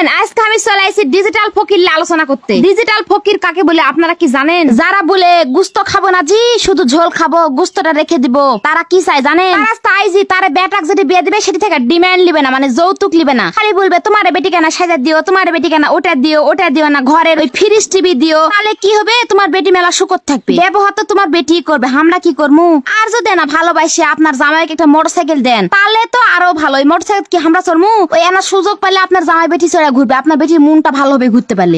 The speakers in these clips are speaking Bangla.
শুনেন, আজকে আমি চলে আসছি ডিজিটাল ফকির নিয়ে আলোচনা করতে। ডিজিটাল ফকির কাকে বলে আপনারা কি জানেন? যারা বলে গুস্ত খাবো না জি, শুধু ঝোল খাবো, গুস্তটা রেখে দিব। তারা কি চায় জানেন? তারা চাই যে তার বেটাক যেটি বিয়ে দিবে সেটি থেকে ডিমান্ড লিবে না, মানে যৌতুক লিবে না। খালি বলবে তোমার বেটি কেনা সাজা দিও, তোমার বেটি কেনা ওটা দিও না, ঘরের ওই ফ্রিজ টিভি দিও। তাহলে কি হবে? তোমার বেটি মেলা সুখত থাকবে। ব্যবহার তো তোমার বেটি করবে, আমরা কি করবো? আর যদি না ভালোবাসে আপনার জামাইকে একটা মোটরসাইকেল দেন, তাহলে তো আরো ভালো। ওই মোটরসাইকেল কি আমরা চলমু? ওই এনা সুযোগ পাইলে আপনার জামাই বেটি চড়া ঘুরবে, আপনার বেটির মনটা ভালো হবে ঘুরতে পারলে।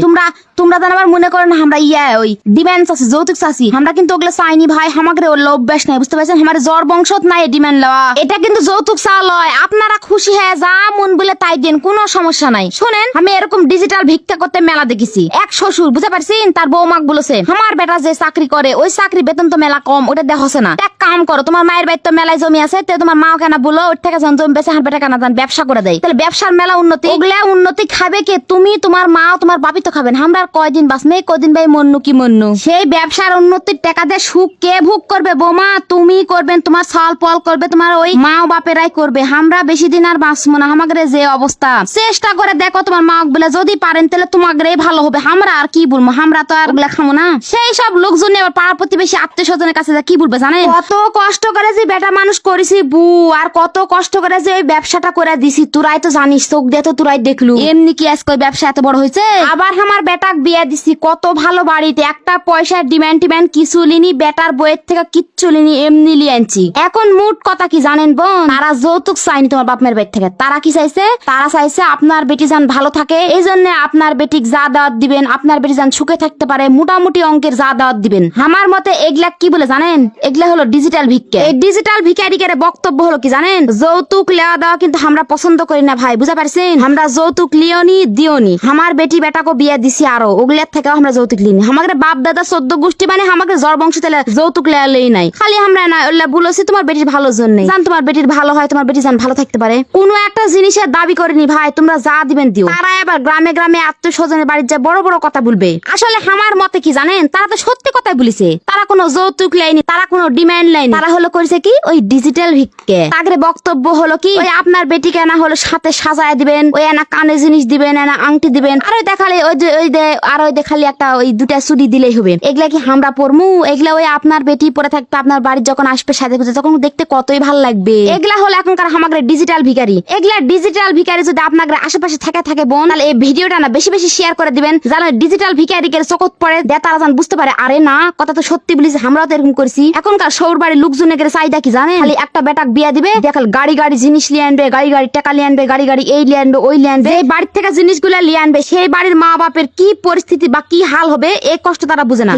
তোমরা জান আমার মনে করেন আমরা ওই ডিমান্ড আছে, যৌতুক চাচ্ছি, আমরা কিন্তু ওগুলো চাইনি ভাই। আমাদের ওর অভ্যাস নাই, বুঝতে পারছেন? আমার জ্বর বংশত নাই ডিমান্ড লওয়া। এটা কিন্তু যৌতুক চা লয়। আপনারা খুশি হয়ে যা মন বলে তাই দেন, কোনো সমস্যা নাই। শুনেন, আমি এরকম ডিজিটাল ভিক্ষা করতে মেলা দেখেছি। এক শ্বশুর, বুঝতে পারছেন, তার বৌমাক বলেছে আমার বেটা যে চাকরি করে ওই চাকরি বেতন তো মেলা কম, ওটা দেখছে না। এক কাম করো, তোমার মায়ের বাড়িতে তো মেলায় জমি আছে, তোমার মাও কেনা বলো ওর থেকে জমি বেচে হার বেটা কেনা যান ব্যবসা করে দেয়। তাহলে ব্যবসার মেলা উন্নতি। ওগুলা উন্নতি খাবে কে? তুমি, তোমার মা, তোমার বাপি তো খাবেন। আমরা আর কয়দিন বাঁচবে, কদিন ভাই মন্নু কি মন্নু। সেই ব্যবসার উন্নতির টাকা দিয়ে সুখ কে ভোগ করবে? বৌমা তুমি করবেন, তোমার সাল পল করবে, তোমার ওই মা ও বাপেরাই করবে। আমরা বেশি দিন আর বাঁচবো না। আমাদের যে অবস্থা, চেষ্টা করে দেখো তোমার মা বলে, যদি পারেন তাহলে তোমাদেরই ভালো হবে। আমরা আর কি বলবো, আমরা তো আর ওগুলা খাবো না। সেই সব লোকজন আবার পাড়া প্রতিবেশী আত্মীয় স্বজনের কাছে কি বলবে জানেন? কত কষ্ট করে যে বেটা মানুষ করেছি বু, আর কত কষ্ট করে যে ওই ব্যবসাটা করে দিছি। তোরাই তো জানিস, চোখ দিয়ে তো তোরাই দেখলু। এমনি কি আজকে ওই ব্যবসা এত বড় হয়েছে? আবার আমার বেটাক বিয়ে দিছি কত ভালো বাড়িতে, একটা পয়সার ডিমান্ড কিছু লিনি, বেটার বইয়ের থেকে কিচ্ছু লিনি, এমনি লিয়ে আনছি। এখন মুট কথা কি জানেন বোন? তারা যৌতুক চাইনি তোমার বাপ মায়ের বাড়ি থেকে। তারা কি চাইছে? তারা চাইছে আপনার বেটি যান ভালো থাকে, এই জন্য আপনার বেটিক যা দাওয়াত দিবেন, আপনার বেটি যান সুখে থাকতে পারে, মোটামুটি অঙ্কের যা দাওয়াত দিবেন। আমার মতে এগুলা কি বলে জানেন? এগুলা হলো ডিজিটাল ভিক্ষা। এই ডিজিটাল ভিখারিকের বক্তব্য হলো কি জানেন? যৌতুক লেওয়া দেওয়া কিন্তু আমরা পছন্দ করি না ভাই, বুঝতে পারছেন? আমরা যৌতুক লিওনি দিওনি। আমার বেটি বেটাকে বিয়ে দিছি, আরো ওগুলার থেকেও আমরা যৌতুক লিনি। আমাদের বাপ দাদা 14 গোষ্ঠী মানে আমাদের জ্বর বংশ তেলে যৌতুক লেই নাই। খালি আমরা না বলেছি তোমার বেটির ভালোর জন্য, জান তোমার বেটির ভালো হয়, তোমার বেটি জান ভালো থাকতে পারে। কোনো একটা জিনিসের দাবি করিনি ভাই, তোমরা যা দিবেন দিও। তারা আবার গ্রামে গ্রামে আত্মীয় স্বজনের বাড়ির যা বড় বড় কথা বলবে। আসলে আমার মতে কি জানেন? তারা তো সত্যি কথাই বলেছে। তারা কোনো যৌতুক লেয়নি, তারা কোনো ডিমান্ড লাইনি। তারা হলো করেছে কি ওই ডিজিটাল ভিক্ষে। তাদের বক্তব্য হলো কি ওই আপনার বেটিকে না হলো সাথে সাজায় দিবেন, ওই না কানে জিনিস দিবেন, না আংটি দিবেন, আর ওই দেখালে ওই দেখালি একটা ওই দুটা চুরি দিলেই হবে। এগুলা কি আমরা পড়মু? এগুলা ওই আপনার বেটি পরে থাকতে আপনার বাড়ির যখন আসবে সাথে তখন দেখতে কতই ভালো লাগবে। এগুলা হলো এখনকার আমাদের ডিজিটাল ভিখারি। এগুলা ডিজিটাল ভিখারি যদি আপনাদের আশেপাশে থাকে বোন, তাহলে এই ভিডিওটা না বেশি বেশি শেয়ার করে দিবেন, যেন ডিজিটাল ভিখারিকে চোখত পড়ে তারা যেন বুঝতে পারে আরে না কথা তো সত্যি বলিস, আমরাও তো এরকম করছি। এখনকার শহর বাড়ির লোকজনের চাহিদা কি জানেন? খালি একটা বেটাক বিয়া দিবে, দেখাল গাড়ি জিনিস লিয়ে আনবে, গাড়ি টাকা লিয়ে আনবে, গাড়ি এই লিয়ে আনবে, ওই লিয়ে আনবে। এই বাড়ির থেকে জিনিসগুলা লিয়ে আনবে, সেই বাড়ির মা বাপের কি পরিস্থিতি বা কি হাল হবে এই কষ্ট তারা বুঝে না।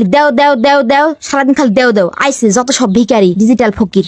দেও সারাদিন খালি দেও আইসে যত সব ভিখারি ডিজিটাল ফকির।